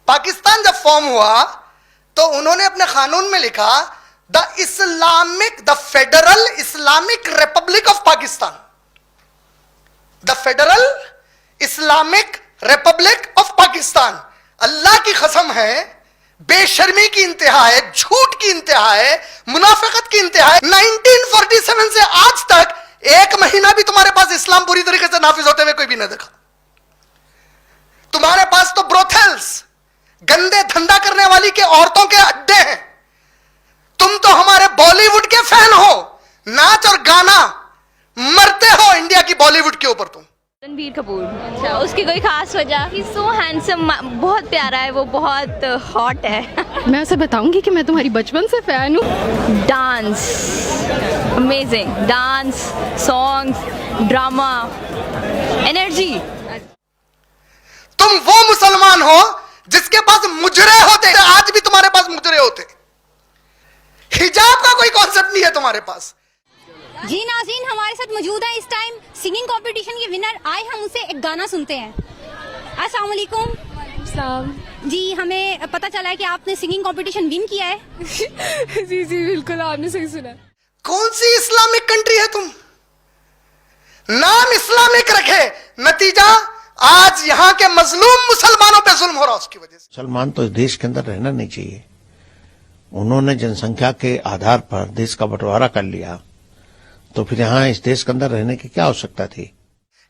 पाकिस्तान जब फॉर्म हुआ तो उन्होंने अपने कानून में लिखा the Federal Islamic Republic of Pakistan, the Federal Islamic Republic of Pakistan. अल्लाह की कसम है, बेशर्मी की इंतहा है, झूठ की इंतहा है, मुनाफिकत की इंतहा है। 1947 से आज तक एक महीना भी तुम्हारे पास इस्लाम पूरी तरीके से नाफिज होते हुए कोई भी नहीं देखा। तुम्हारे पास तो ब्रोथेल्स, गंदे धंधा करने वाली के औरतों के अड्डे हैं। तुम तो हमारे बॉलीवुड के फैन हो, नाच और गाना मरते हो इंडिया की बॉलीवुड के ऊपर। तुम रणबीर कपूर। अच्छा, उसकी कोई खास वजह? ही सो हैंडसम, बहुत प्यारा है वो, बहुत हॉट है। मैं ऐसे बताऊंगी कि मैं तुम्हारी बचपन से फैन हूँ। Dance amazing, dance, songs, drama, energy. तुम वो मुसलमान हो जिसके पास मुजरे होते, आज भी तुम्हारे पास मुजरे होते। हिजाब का कोई कॉन्सेप्ट नहीं है तुम्हारे पास। जी नाज़रीन, हमारे साथ मौजूद है इस टाइम सिंगिंग कंपटीशन के विनर। आए हम उनसे एक गाना सुनते हैं। अस्सलाम वालेकुम। जी, हमें पता चला है कि आपने सिंगिंग कंपटीशन विन किया है। जी जी बिल्कुल, आपने सही सुना। कौन सी इस्लामिक कंट्री है तुम? नाम इस्लामिक रखे, नतीजा आज यहां के मजलूम मुसलमानों पे जुल्म हो रहा है उसकी वजह से। मुसलमान तो इस देश के अंदर रहना नहीं चाहिए। उन्होंने जनसंख्या के आधार पर देश का बंटवारा कर लिया, तो फिर यहां इस देश के अंदर रहने की क्या आवश्यकता थी?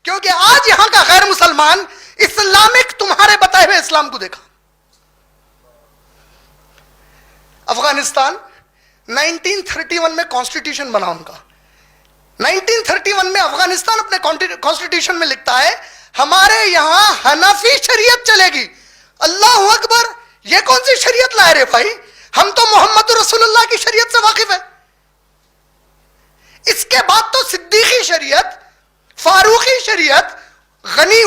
क्योंकि आज यहां का गैर मुसलमान इस्लामिक तुम्हारे बताए हुए इस्लाम को देखा। अफगानिस्तान 1931 में कॉन्स्टिट्यूशन बना उनका। 1931 में अफगानिस्तान अपने कॉन्स्टिट्यूशन में लिखता है हमारे यहां हनफी शरीयत चलेगी। अल्लाह अकबर, ये कौन सी शरीयत लाए रे भाई? हम तो मोहम्मद रसूलुल्लाह की शरीयत से वाकिफ है। इसके बाद तो सिद्दीकी शरीयत, फारूकी शरीयत, गनी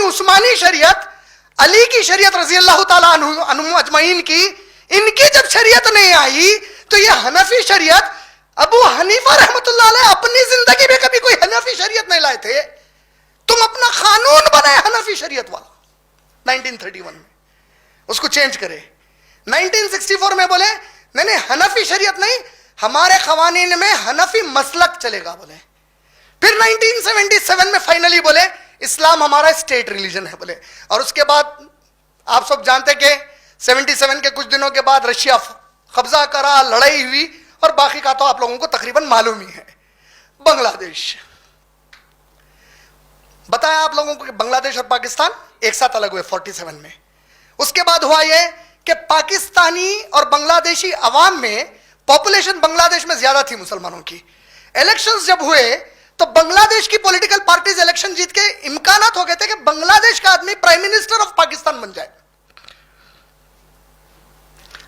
उस्मानी शरीयत, अली की शरीयत रजी अल्लाह ताला अन्हुम अजमईन की, इनकी जब शरीयत नहीं आई तो ये हनफी शरीयत, अबू हनीफा रहमतुल्लाह अलैह अपनी जिंदगी में कभी कोई हनफी शरीयत नहीं लाए थे। तुम अपना कानून बनाए हनफी शरीयत वाला 1931 में, उसको चेंज करे। 1964 में बोले नहीं हनफी शरीयत नहीं, हमारे कवानीन में हनफी मसलक चलेगा बोले। फिर 1977 में फाइनली बोले इस्लाम हमारा स्टेट रिलीजन है बोले। और उसके बाद आप सब जानते कि 77 के कुछ दिनों के बाद रशिया कब्जा करा, लड़ाई हुई, और बाकी का तो आप लोगों को तकरीबन मालूम ही है। बांग्लादेश, बताया आप लोगों को कि बांग्लादेश और पाकिस्तान एक साथ अलग हुए 47 में। उसके बाद हुआ यह कि पाकिस्तानी और बांग्लादेशी अवाम में पॉपुलेशन बांग्लादेश में ज्यादा थी मुसलमानों की। इलेक्शंस जब हुए तो बांग्लादेश की पॉलिटिकल पार्टीज इलेक्शन जीत के इम्कानात हो गए थे कि बांग्लादेश का आदमी प्राइम मिनिस्टर ऑफ पाकिस्तान बन जाए,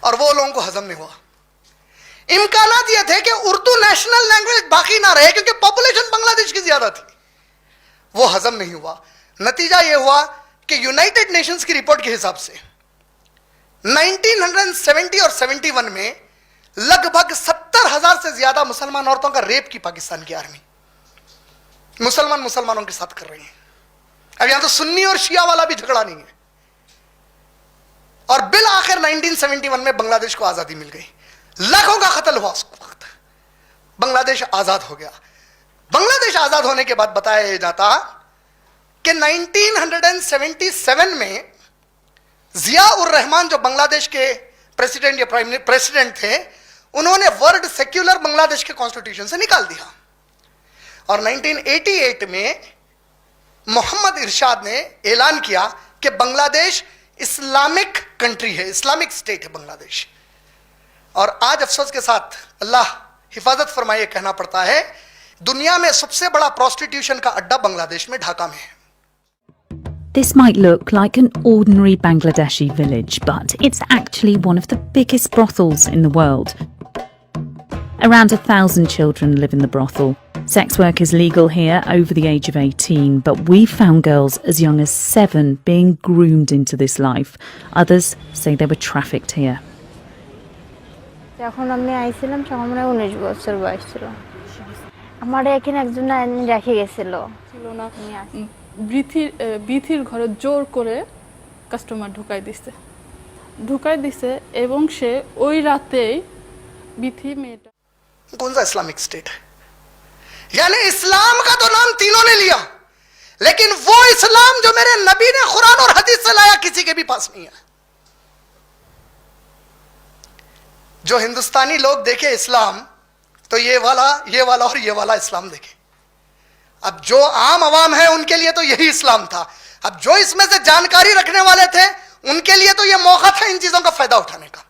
और वो लोगों को हजम नहीं हुआ। इम्कानात ये थे कि उर्दू नेशनल लैंग्वेज बाकी ना रहे क्योंकि पॉपुलेशन बांग्लादेश की ज्यादा थी, वो हजम नहीं हुआ। नतीजा ये हुआ कि यूनाइटेड नेशंस की रिपोर्ट के हिसाब से 1970 और 71 में लगभग 70,000 से ज्यादा मुसलमान औरतों का रेप की पाकिस्तान की आर्मी मुसलमानों के साथ कर रही है। अब यहां तो सुन्नी और शिया वाला भी झगड़ा नहीं है। और बिल आखिर 1971 में बांग्लादेश को आजादी मिल गई, लाखों का कत्ल हुआ उस वक्त, बांग्लादेश आजाद हो गया। बांग्लादेश आजाद होने के बाद बताया जाता कि 1977 में जिया उर रहमान जो बांग्लादेश के प्रेसिडेंट या प्राइम प्रेसिडेंट थे, उन्होंने वर्ड सेक्युलर बांग्लादेश के कॉन्स्टिट्यूशन से निकाल दिया। और 1988 में मोहम्मद इरशाद ने ऐलान किया कि बांग्लादेश इस्लामिक कंट्री है, इस्लामिक स्टेट है बांग्लादेश। और आज अफसोस के साथ अल्लाह हिफाजत फरमाए कहना पड़ता है, दुनिया में सबसे बड़ा प्रोस्टिट्यूशन का अड्डा बांग्लादेश में, ढाका में है। This might look like an ordinary Bangladeshi village, but it's actually one of the biggest brothels in the world. Around 1,000 children live in the brothel. Sex work is legal here over the age of 18, but we found girls as young as 7 being groomed into this life. Others say they were trafficked here. যখন আমি আইছিলাম তখন আমার 19 বছর বয়স ছিল। আমার এখানে একজন রেখে গেছিল না, বিথির ঘরে জোর করে কাস্টমার ঢুকাই দিচ্ছে। ঢুকাই দিছে এবং সে ওই রাতেই বিথি মেয়েটা कौन सा इस्लामिक स्टेट है? यानी इस्लाम का तो नाम तीनों ने लिया, लेकिन वो इस्लाम जो मेरे नबी ने कुरान और हदीस से लाया किसी के भी पास नहीं है। जो हिंदुस्तानी लोग देखे इस्लाम तो ये वाला और ये वाला इस्लाम देखे। अब जो आम आवाम है उनके लिए तो यही इस्लाम था। अब जो इसमें से जानकारी रखने वाले थे उनके लिए तो ये मौका था इन चीजों का फायदा उठाने का।